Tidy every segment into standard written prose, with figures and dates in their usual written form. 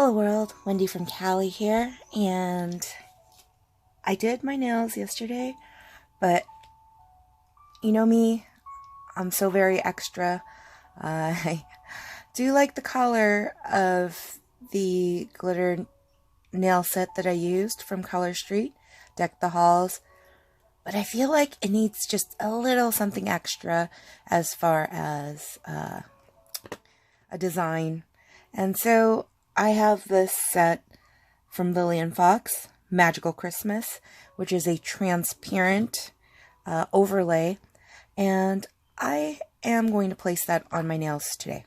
Hello world, Wendy from Cali here, and I did my nails yesterday, but you know me, I'm so very extra. I do like the color of the glitter nail set that I used from Color Street, Deck the Halls, but I feel like it needs just a little something extra as far as a design. And so I have this set from Lily & Fox, Magical Christmas, which is a transparent overlay, and I am going to place that on my nails today.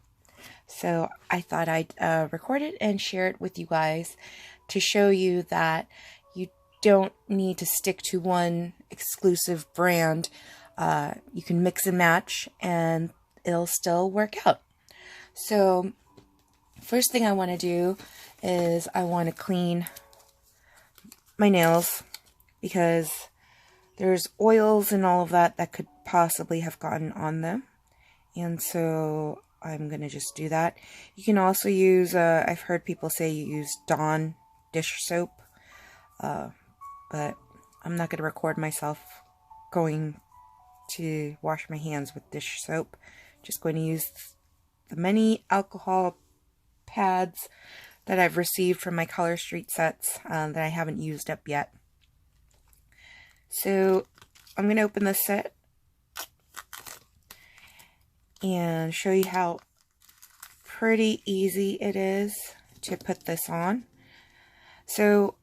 So I thought I'd record it and share it with you guys to show you that you don't need to stick to one exclusive brand. You can mix and match and it'll still work out. So first thing I want to do is I want to clean my nails because there's oils and all of that that could possibly have gotten on them. And so I'm going to just do that. You can also use, I've heard people say you use Dawn dish soap, but I'm not going to record myself going to wash my hands with dish soap. Just going to use the many alcohol pads that I've received from my Color Street sets that I haven't used up yet. So I'm going to open this set and show you how pretty easy it is to put this on. So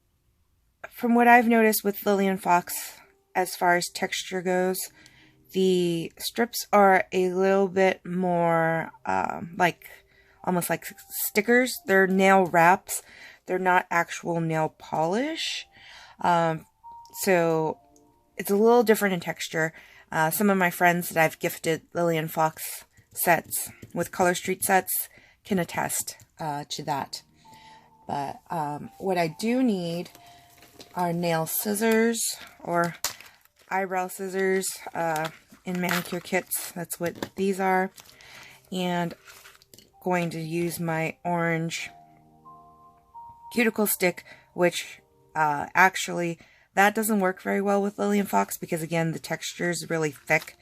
from what I've noticed with Lily & Fox, as far as texture goes, the strips are a little bit more almost like stickers. They're nail wraps. They're not actual nail polish. So it's a little different in texture. Some of my friends that I've gifted Lily & Fox sets with Color Street sets can attest to that. But what I do need are nail scissors or eyebrow scissors in manicure kits. That's what these are. And going to use my orange cuticle stick, which actually that doesn't work very well with Lily & Fox because again the texture is really thick,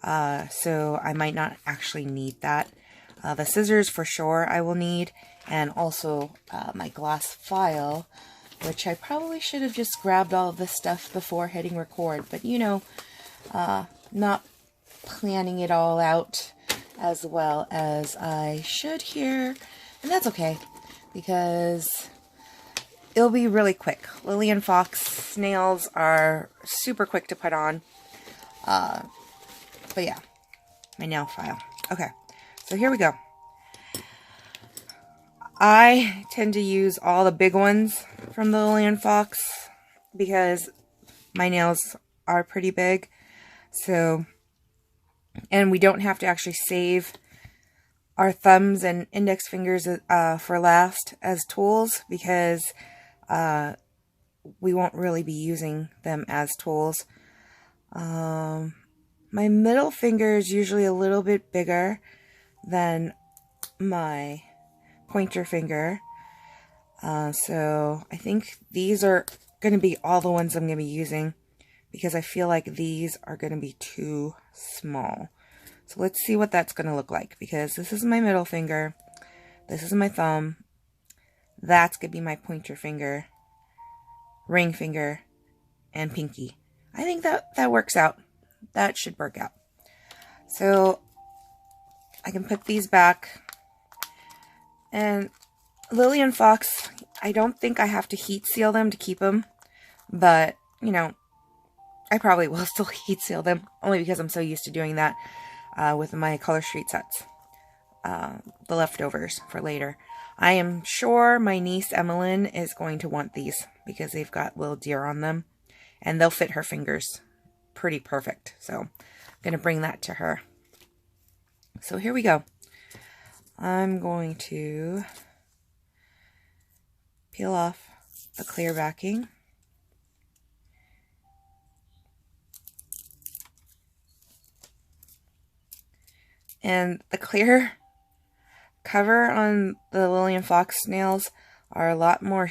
so I might not actually need that. The scissors for sure I will need, and also my glass file, which I probably should have just grabbed all of this stuff before hitting record, but you know, not planning it all out as well as I should here, and that's okay because it'll be really quick. Lily & Fox nails are super quick to put on, but yeah, my nail file. Okay, so here we go. I tend to use all the big ones from the Lily & Fox because my nails are pretty big, so, and we don't have to actually save our thumbs and index fingers for last as tools because we won't really be using them as tools. My middle finger is usually a little bit bigger than my pointer finger. So I think these are going to be all the ones I'm going to be using because I feel like these are going to be too small. So let's see what that's going to look like, because this is my middle finger, this is my thumb, that's going to be my pointer finger, ring finger, and pinky. I think that works out. That should work out. So I can put these back. And Lily & Fox, I don't think I have to heat seal them to keep them, but you know, I probably will still heat seal them only because I'm so used to doing that with my Color Street sets, the leftovers for later. I am sure my niece Emmeline is going to want these because they've got little deer on them and they'll fit her fingers pretty perfect. So I'm going to bring that to her. So here we go. I'm going to peel off the clear backing. And the clear cover on the Lily & Fox nails are a lot more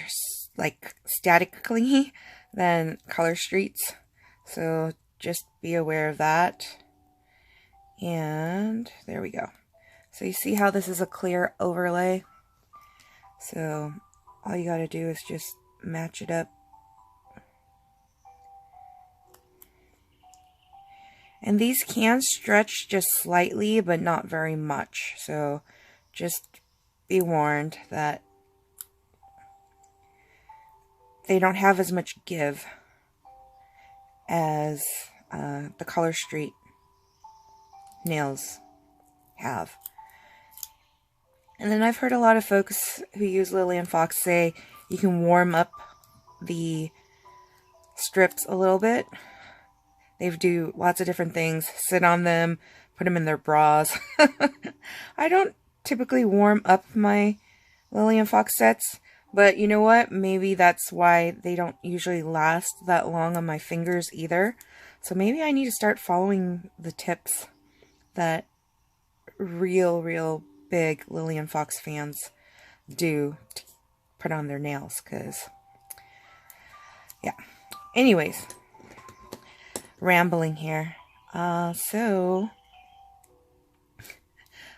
like statically than color streets. So just be aware of that. And there we go. So you see how this is a clear overlay? So all you gotta do is just match it up. And these can stretch just slightly, but not very much. So just be warned that they don't have as much give as the Color Street nails have. And then I've heard a lot of folks who use Lillian Fox say you can warm up the strips a little bit. They do lots of different things, sit on them, put them in their bras. I don't typically warm up my Lillian Fox sets, but you know what? Maybe that's why they don't usually last that long on my fingers either. So maybe I need to start following the tips that real big Lillian Fox fans do to put on their nails, because yeah. Anyways, rambling here. So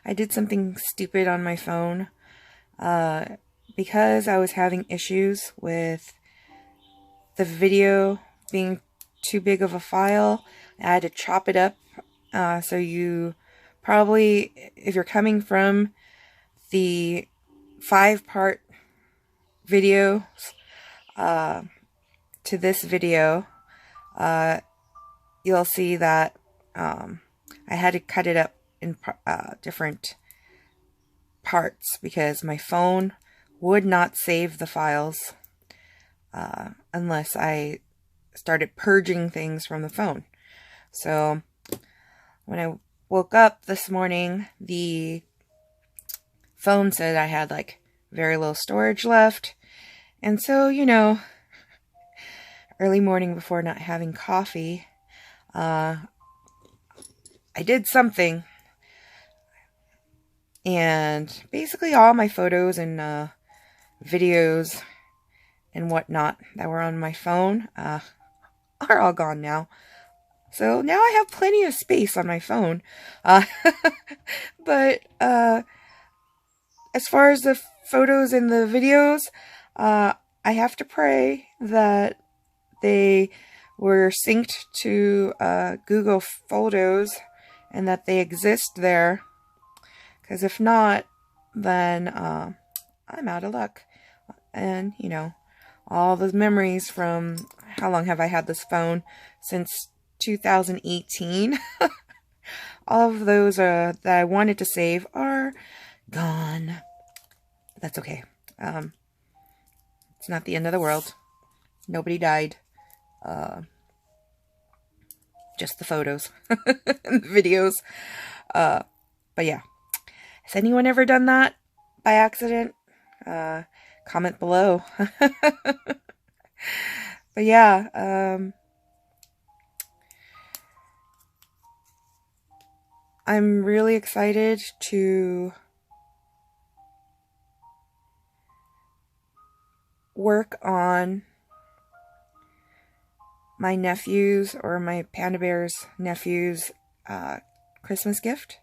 I did something stupid on my phone because I was having issues with the video being too big of a file. I had to chop it up. So you probably, if you're coming from the 5-part video to this video, you'll see that I had to cut it up in different parts because my phone would not save the files unless I started purging things from the phone. So when I woke up this morning, the phone said I had like very little storage left. And so, you know, early morning before not having coffee, I did something. And basically all my photos and videos and whatnot that were on my phone are all gone now. So now I have plenty of space on my phone. But as far as the photos and the videos, I have to pray that they were synced to Google Photos and that they exist there. Because if not, then I'm out of luck. And, you know, all those memories from, how long have I had this phone? Since 2018. All of those that I wanted to save are gone. That's okay. It's not the end of the world. Nobody died. Just the photos and the videos. But yeah. Has anyone ever done that by accident? Comment below. But yeah, I'm really excited to work on my nephew's, or my Panda Bear's nephew's, Christmas gift.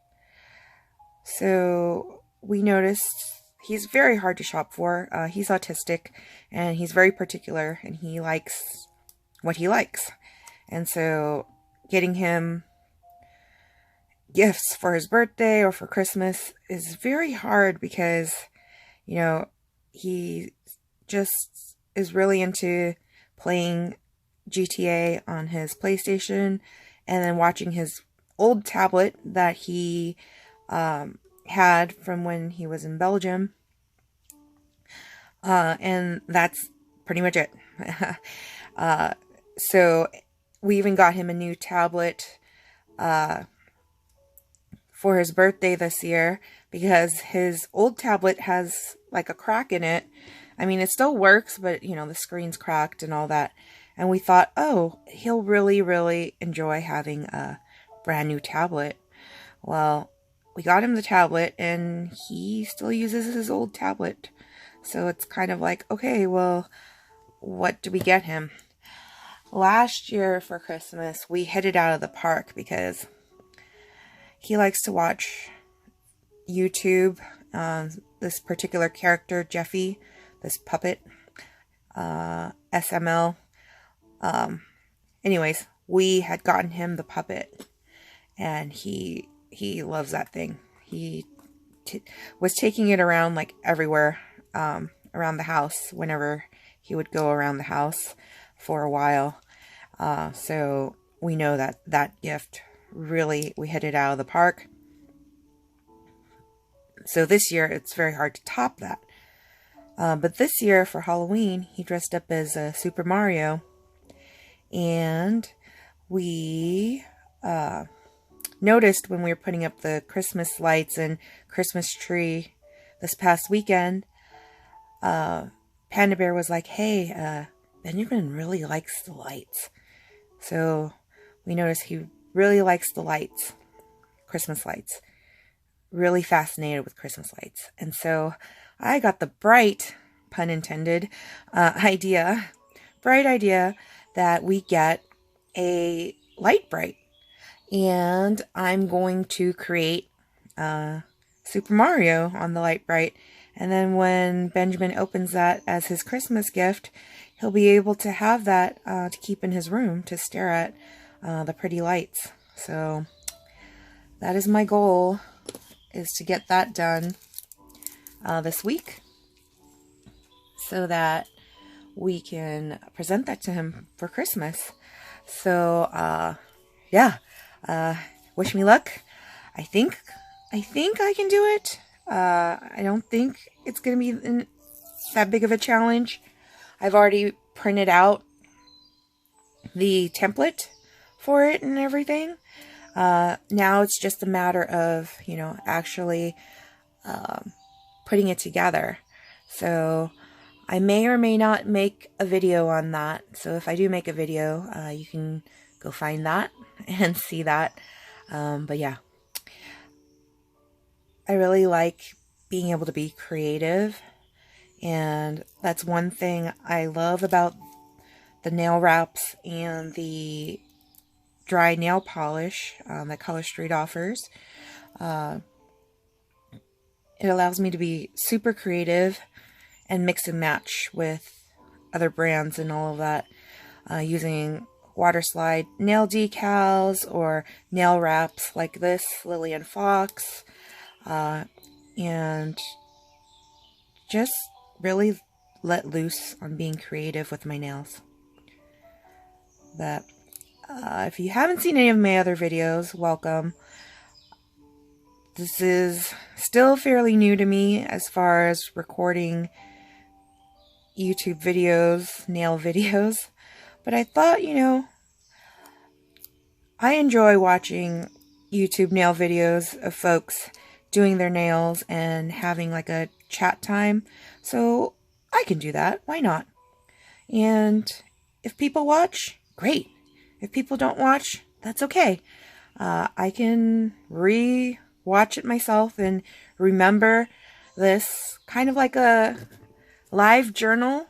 So we noticed he's very hard to shop for. He's autistic and he's very particular and he likes what he likes. And so getting him gifts for his birthday or for Christmas is very hard because, you know, he just is really into playing GTA on his PlayStation and then watching his old tablet that he had from when he was in Belgium. And that's pretty much it. So we even got him a new tablet for his birthday this year because his old tablet has like a crack in it. I mean, it still works, but you know, the screen's cracked and all that. And we thought, oh, he'll really enjoy having a brand new tablet. Well, we got him the tablet and he still uses his old tablet. So it's kind of like, okay, well, what do we get him? Last year for Christmas, we hit it out of the park because he likes to watch YouTube. This particular character, Jeffy, this puppet, SML. Anyways, we had gotten him the puppet, and he loves that thing. He was taking it around like everywhere, around the house whenever he would go around the house for a while. So we know that that gift really, we hit it out of the park. So this year, it's very hard to top that. But this year, for Halloween, he dressed up as Super Mario. And we noticed when we were putting up the Christmas lights and Christmas tree this past weekend, Panda Bear was like, hey, Benjamin really likes the lights. So we noticed he really likes the lights, Christmas lights. Really fascinated with Christmas lights. And so I got the bright, pun intended, bright idea that we get a light bright. And I'm going to create Super Mario on the light bright. And then when Benjamin opens that as his Christmas gift, he'll be able to have that to keep in his room to stare at the pretty lights. So that is my goal, is to get that done this week so that we can present that to him for Christmas. So yeah, wish me luck. I think I can do it. I don't think it's gonna be that big of a challenge. I've already printed out the template for it and everything. Now it's just a matter of, actually putting it together. So I may or may not make a video on that. So if I do make a video, you can go find that and see that. But yeah, I really like being able to be creative. And that's one thing I love about the nail wraps and the dry nail polish that Color Street offers. It allows me to be super creative and mix and match with other brands and all of that, using water slide nail decals or nail wraps like this, Lillian Fox, and just really let loose on being creative with my nails. But if you haven't seen any of my other videos, welcome. This is still fairly new to me as far as recording YouTube videos, nail videos. But I thought, I enjoy watching YouTube nail videos of folks doing their nails and having like a chat time. So I can do that. Why not? And if people watch, great. If people don't watch, that's okay. I can re-watch it myself and remember this, kind of like a live journal,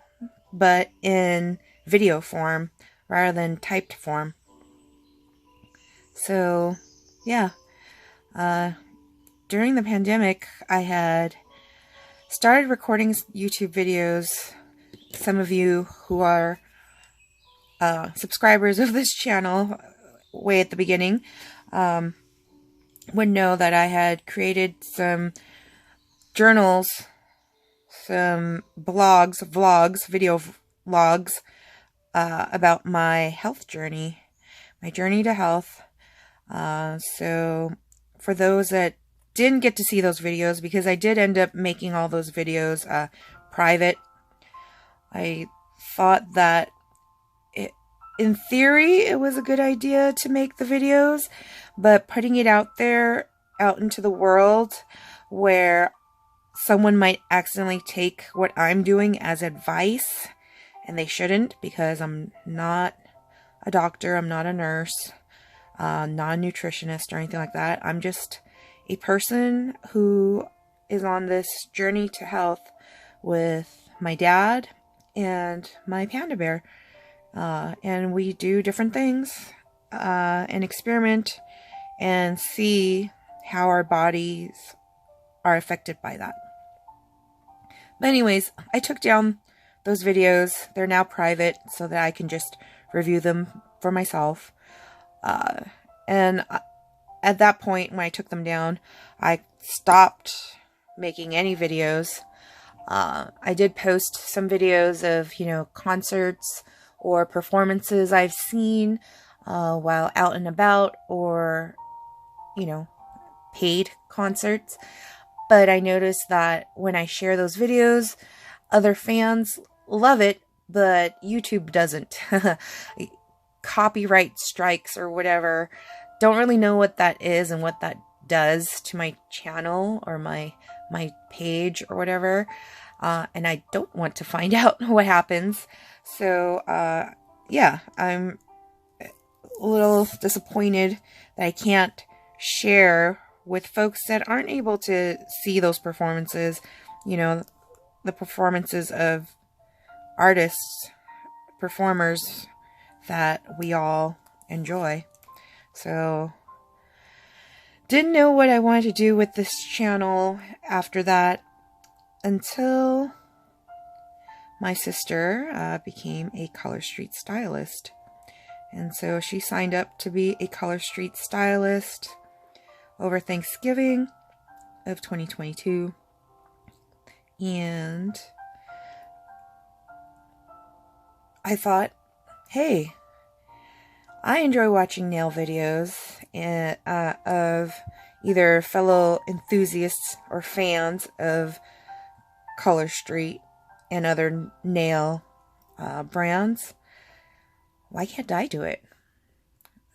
but in video form rather than typed form. So, yeah. During the pandemic, I had started recording YouTube videos. Some of you who are subscribers of this channel way at the beginning would know that I had created some journals, some blogs, vlogs, video vlogs about my health journey, my journey to health. So for those that didn't get to see those videos, because I did end up making all those videos private, I thought that in theory, it was a good idea to make the videos, but putting it out there, out into the world, where someone might accidentally take what I'm doing as advice, and they shouldn't, because I'm not a doctor, I'm not a nurse, not a nutritionist or anything like that. I'm just a person who is on this journey to health with my dad and my panda bear. And we do different things and experiment and see how our bodies are affected by that. But anyways, I took down those videos. They're now private so that I can just review them for myself. And at that point, when I took them down, I stopped making any videos. I did post some videos of, concerts or performances I've seen while out and about, or, paid concerts. But I noticed that when I share those videos, other fans love it, but YouTube doesn't. Copyright strikes or whatever. Don't really know what that is and what that does to my channel or my page or whatever. And I don't want to find out what happens. So, yeah, I'm a little disappointed that I can't share with folks that aren't able to see those performances, the performances of artists, performers that we all enjoy. So, didn't know what I wanted to do with this channel after that until my sister became a Color Street stylist. And so she signed up to be a Color Street stylist over Thanksgiving of 2022. And I thought, hey, I enjoy watching nail videos of either fellow enthusiasts or fans of Color Street and other nail brands. Why can't I do it?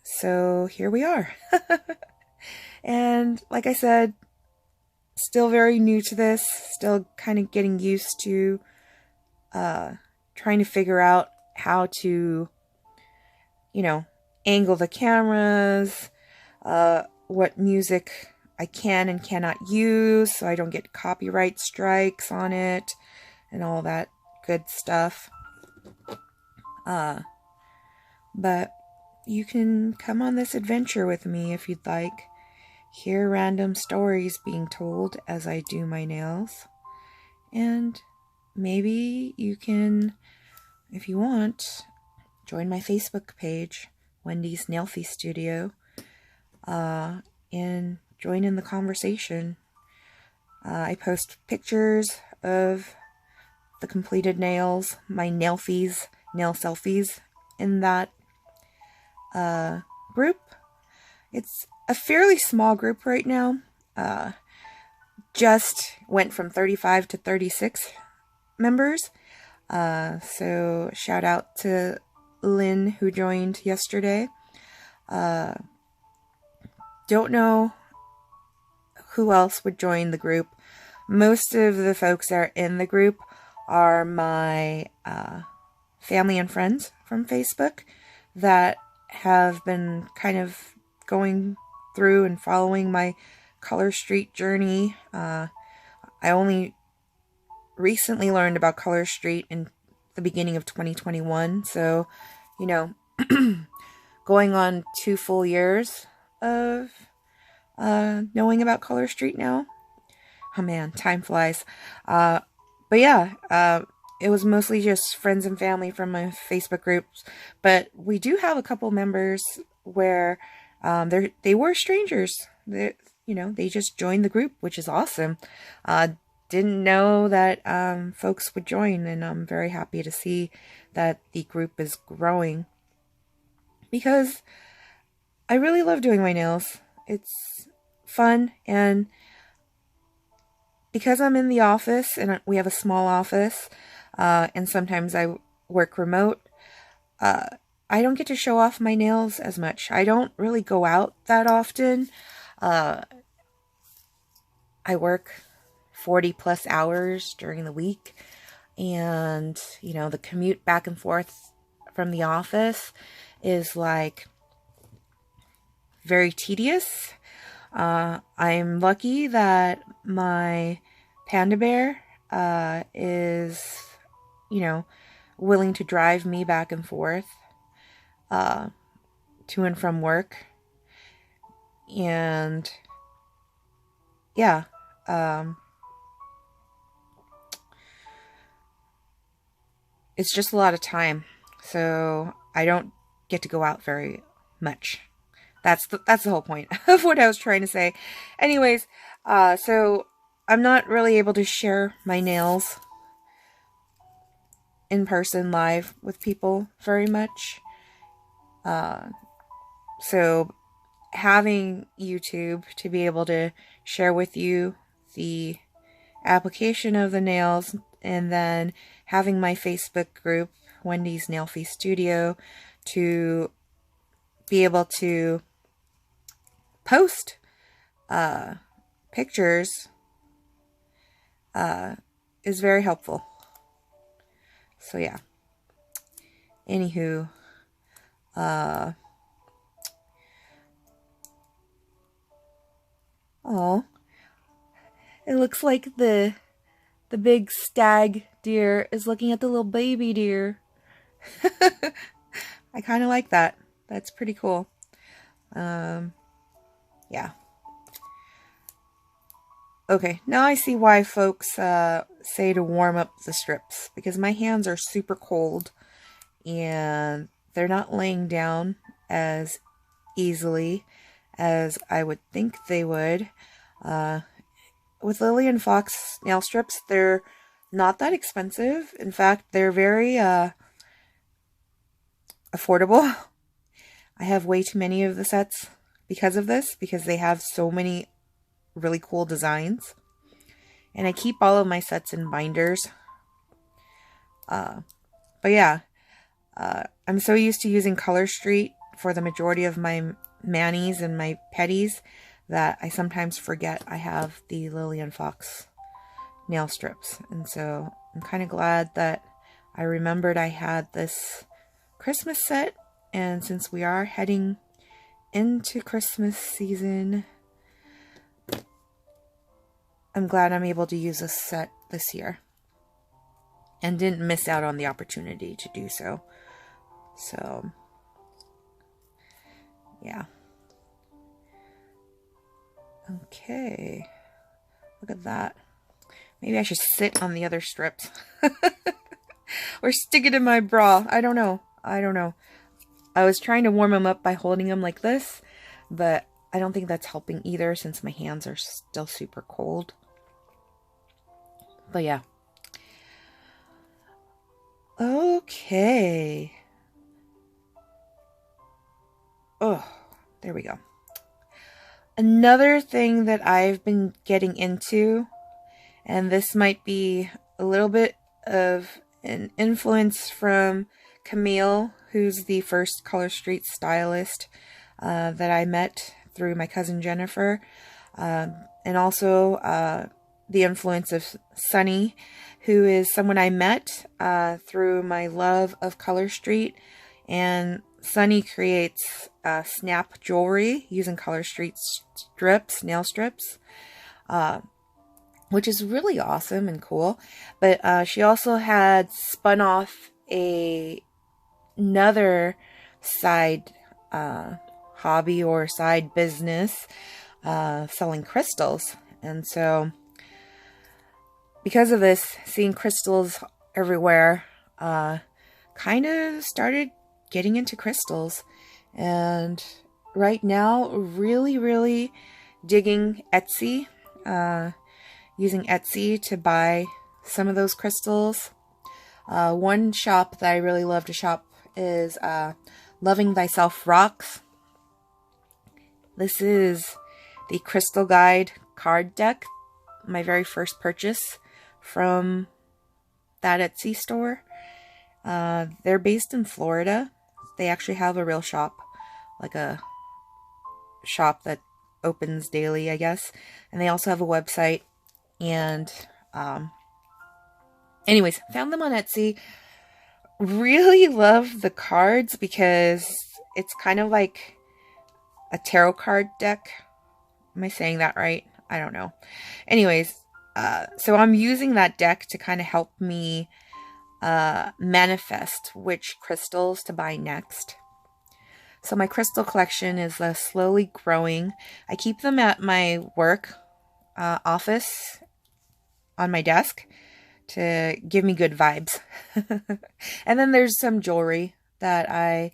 So here we are. And like I said, still very new to this, still kind of getting used to trying to figure out how to, angle the cameras, what music I can and cannot use so I don't get copyright strikes on it and all that good stuff. But you can come on this adventure with me if you'd like. Hear random stories being told as I do my nails. And maybe you can, if you want, join my Facebook page, Wendy's Nailfy Studio, and join in the conversation. I post pictures of the completed nails, my nail selfies in that group. It's a fairly small group right now. Just went from 35 to 36 members. So shout out to Lynn who joined yesterday. Don't know who else would join the group. Most of the folks that are in the group are my family and friends from Facebook that have been kind of going through and following my Color Street journey. I only recently learned about Color Street in the beginning of 2021, so going on 2 full years of knowing about Color Street now. Oh man, time flies. But yeah, it was mostly just friends and family from my Facebook groups, but we do have a couple members where they were strangers. They just joined the group, which is awesome. Didn't know that folks would join, and I'm very happy to see that the group is growing because I really love doing my nails. It's fun, and because I'm in the office and we have a small office, and sometimes I work remote, I don't get to show off my nails as much. I don't really go out that often. I work 40 plus hours during the week, and the commute back and forth from the office is like very tedious. I'm lucky that my panda bear is, you know, willing to drive me back and forth to and from work. And yeah, it's just a lot of time. So I don't get to go out very much. That's the whole point of what I was trying to say. Anyways, so I'm not really able to share my nails in person live with people very much. So having YouTube to be able to share with you the application of the nails, and then having my Facebook group, Wendy's Nail Fee Studio, to be able to post pictures is very helpful. So yeah. Anywho, oh, it looks like the big stag deer is looking at the little baby deer. I kind of like that. That's pretty cool. Yeah. Okay, now I see why folks say to warm up the strips, because my hands are super cold and they're not laying down as easily as I would think they would. With Lily & Fox nail strips, they're not that expensive. In fact, they're very affordable. I have way too many of the sets because of this, because they have so many really cool designs. And I keep all of my sets in binders. But yeah, I'm so used to using Color Street for the majority of my manis and my petties that I sometimes forget I have the Lily & Fox nail strips. And so I'm kind of glad that I remembered I had this Christmas set. And since we are heading into Christmas season, I'm glad I'm able to use this set this year and didn't miss out on the opportunity to do so. So, yeah. Okay. Look at that. Maybe I should sit on the other strips. Or stick it in my bra. I don't know. I was trying to warm them up by holding them like this, but I don't think that's helping either since my hands are still super cold. But yeah. Okay. Oh, there we go. Another thing that I've been getting into, and this might be a little bit of an influence from Camille, who's the first Color Street stylist that I met through my cousin Jennifer, and also the influence of Sunny, who is someone I met through my love of Color Street. And Sunny creates snap jewelry using Color Street strips, nail strips, which is really awesome and cool. But she also had spun off another side hobby or side business selling crystals. And so because of this, seeing crystals everywhere, kind of started getting into crystals. And right now, really digging Etsy, using Etsy to buy some of those crystals. One shop that I really love to shop is Loving Thyself Rocks. This is the Crystal Guide card deck, my very first purchase from that Etsy store. They're based in Florida. They actually have a real shop, like a shop that opens daily, I guess. And they also have a website. And anyways, found them on Etsy. Really love the cards because it's kind of like a tarot card deck. Am I saying that right? I don't know. Anyways, So I'm using that deck to kind of help me manifest which crystals to buy next. So my crystal collection is slowly growing. I keep them at my work office on my desk to give me good vibes. And then there's some jewelry that I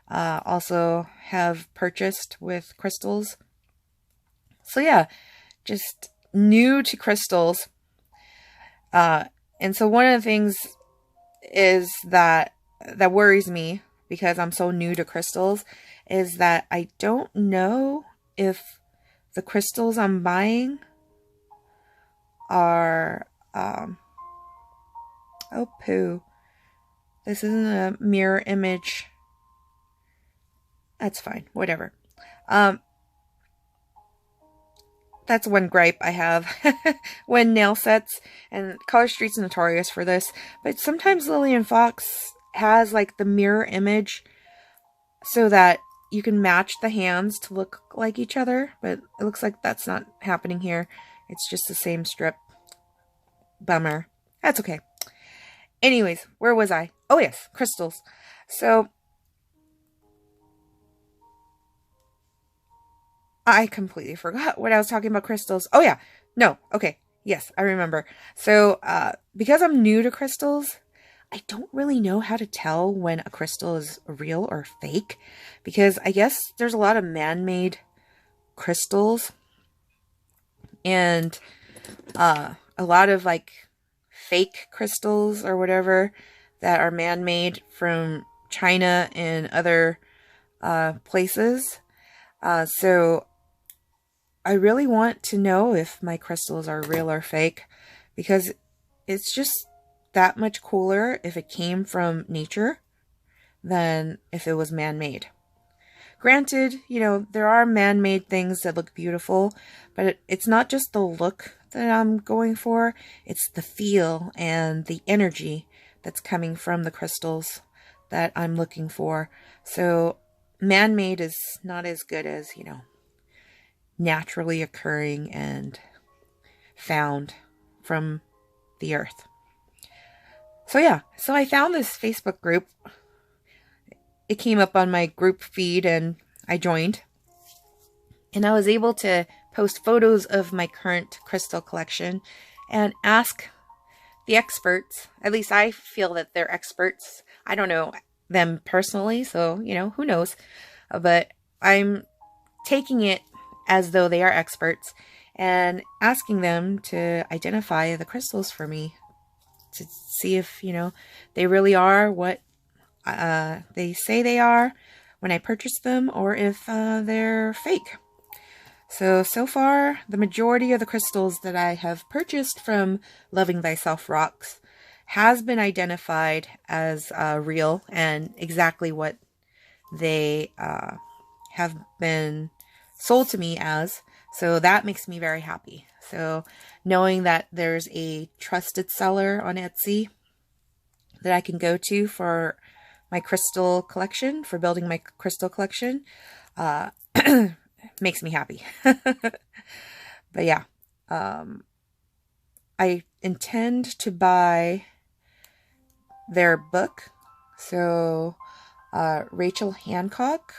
also have purchased with crystals. So yeah, just new to crystals. And so one of the things is that worries me, because I'm so new to crystals, is that I don't know if the crystals I'm buying are, oh poo, this isn't a mirror image. That's fine, whatever. That's one gripe I have when nail sets, and Color Street's notorious for this, but sometimes Lillian Fox has like the mirror image so that you can match the hands to look like each other, but it looks like that's not happening here. It's just the same strip. Bummer. That's okay. Anyways, where was I? Oh yes, crystals. So I completely forgot what I was talking about crystals. Oh yeah. No. Okay. Yes, I remember. So, because I'm new to crystals, I don't really know how to tell when a crystal is real or fake, because I guess there's a lot of man-made crystals and a lot of like fake crystals or whatever that are man-made from China and other places. So I really want to know if my crystals are real or fake, because it's just that much cooler if it came from nature than if it was man-made. Granted, you know, there are man-made things that look beautiful, but it's not just the look that I'm going for, it's the feel and the energy that's coming from the crystals that I'm looking for. So man-made is not as good as, you know, naturally occurring and found from the earth. So yeah, so I found this Facebook group. It came up on my group feed and I joined. And I was able to post photos of my current crystal collection and ask the experts. At least I feel that they're experts. I don't know them personally, so, you know, who knows. But I'm taking it as though they are experts and asking them to identify the crystals for me, to see if, you know, they really are what they say they are when I purchase them, or if they're fake. So far, the majority of the crystals that I have purchased from Loving Thyself Rocks has been identified as real and exactly what they have been sold to me as. So that makes me very happy. So knowing that there's a trusted seller on Etsy that I can go to for my crystal collection, for building my crystal collection, makes me happy. But yeah, I intend to buy their book. So Rachel Hancock,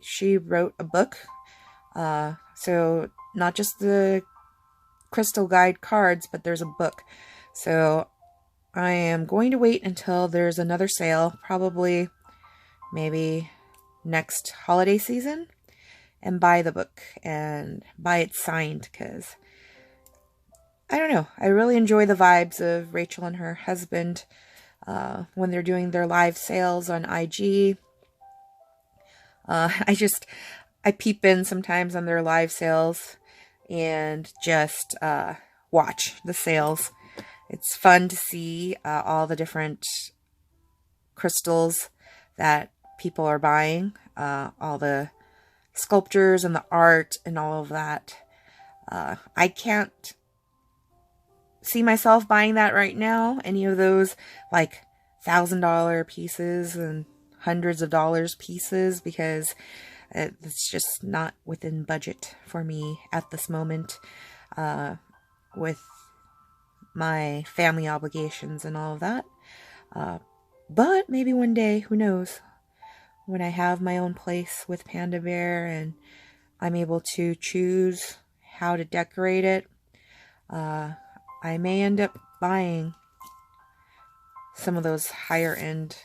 she wrote a book. So not just the crystal guide cards, but there's a book. So I am going to wait until there's another sale, probably maybe next holiday season, and buy the book and buy it signed, because I don't know, I really enjoy the vibes of Rachel and her husband when they're doing their live sales on IG. I peep in sometimes on their live sales and just watch the sales. It's fun to see all the different crystals that people are buying, all the sculptures and the art and all of that. I can't see myself buying that right now, any of those like $1,000 pieces and hundreds of dollars pieces, because it's just not within budget for me at this moment, with my family obligations and all of that. But maybe one day, who knows, when I have my own place with Panda Bear and I'm able to choose how to decorate it, I may end up buying some of those higher end,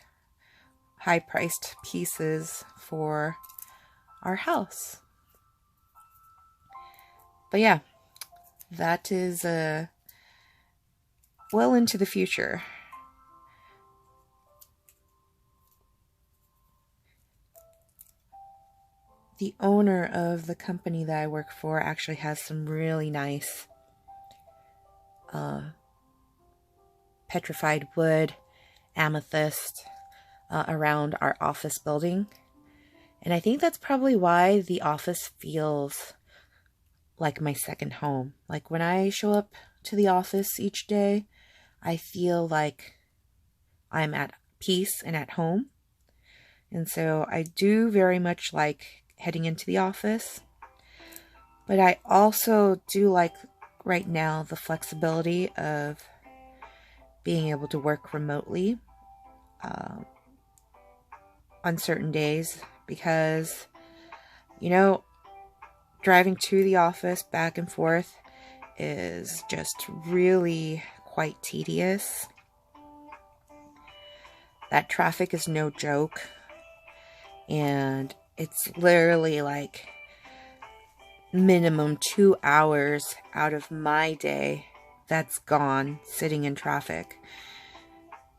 high priced pieces for our house. But yeah, that is well into the future. The owner of the company that I work for actually has some really nice petrified wood, amethyst around our office building. And I think that's probably why the office feels like my second home. Like when I show up to the office each day, I feel like I'm at peace and at home. And so I do very much like heading into the office. But I also do like right now the flexibility of being able to work remotely on certain days, because, you know, driving to the office back and forth is just really quite tedious. That traffic is no joke, and it's literally like minimum 2 hours out of my day that's gone sitting in traffic.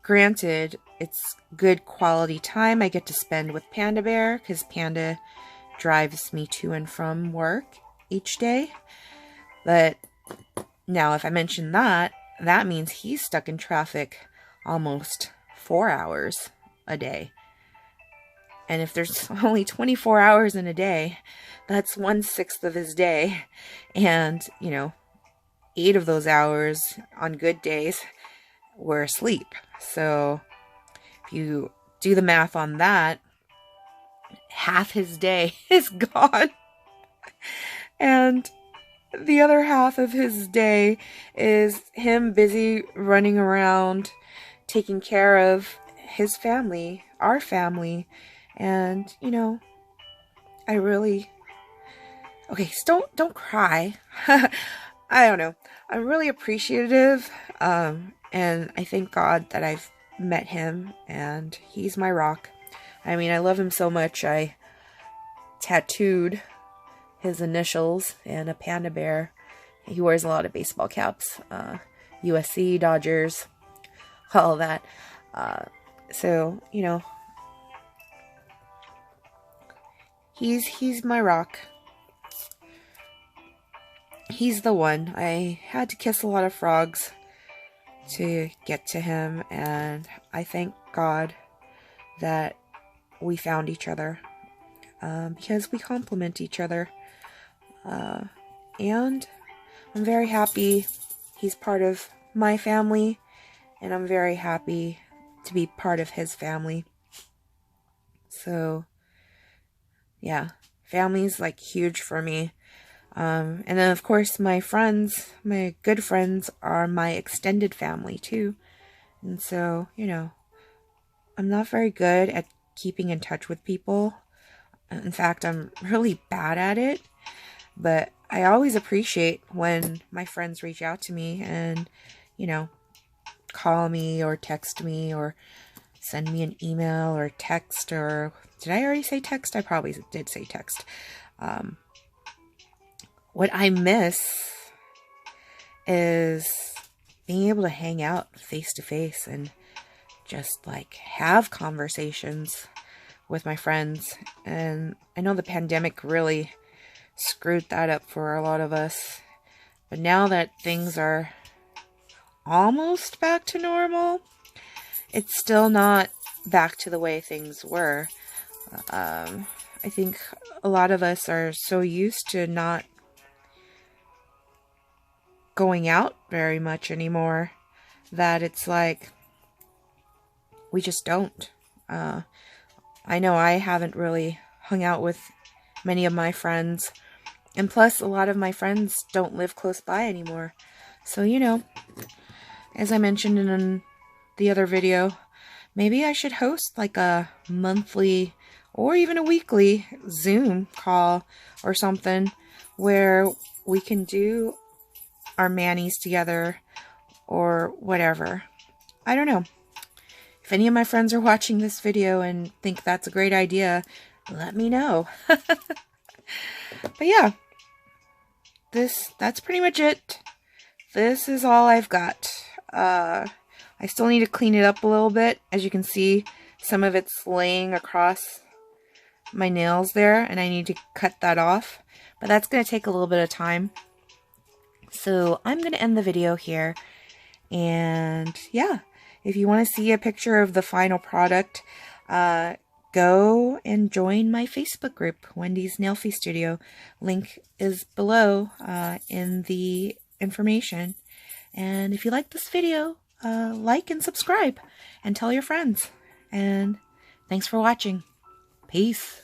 Granted, it's good quality time I get to spend with Panda Bear, because Panda drives me to and from work each day. But now, if I mention that, that means he's stuck in traffic almost 4 hours a day. And if there's only 24 hours in a day, that's 1/6 of his day. And, you know, 8 of those hours on good days were asleep. So if you do the math on that, half his day is gone. And the other half of his day is him busy running around, taking care of his family, our family. And, you know, I really... Okay, so don't cry. I don't know. I'm really appreciative. And I thank God that I've met him, and he's my rock. I mean, I love him so much, I tattooed his initials and a panda bear. He wears a lot of baseball caps. USC, Dodgers, all that. So, you know, he's my rock. He's the one. I had to kiss a lot of frogs to get to him, and I thank God that we found each other, because we complement each other, and I'm very happy he's part of my family, and I'm very happy to be part of his family. So yeah, family's like huge for me. And then of course my friends, my good friends, are my extended family too. And so, you know, I'm not very good at keeping in touch with people. In fact, I'm really bad at it. But I always appreciate when my friends reach out to me and, you know, call me or text me or send me an email or text, or did I already say text? I probably did say text. What I miss is being able to hang out face to face and just like have conversations with my friends. And I know the pandemic really screwed that up for a lot of us. But now that things are almost back to normal, it's still not back to the way things were. I think a lot of us are so used to not going out very much anymore that it's like we just don't. I know I haven't really hung out with many of my friends, and plus a lot of my friends don't live close by anymore. So, you know, as I mentioned in the other video, maybe I should host like a monthly or even a weekly Zoom call or something where we can do our manis together or whatever. I don't know. If any of my friends are watching this video and think that's a great idea, let me know. But yeah, that's pretty much it. This is all I've got. I still need to clean it up a little bit. As you can see, some of it's laying across my nails there, and I need to cut that off. But that's going to take a little bit of time. So I'm going to end the video here. And yeah, if you want to see a picture of the final product, go and join my Facebook group, Wendy's Nail Fee Studio. Link is below in the information. And if you like this video, like and subscribe and tell your friends. And thanks for watching. Peace.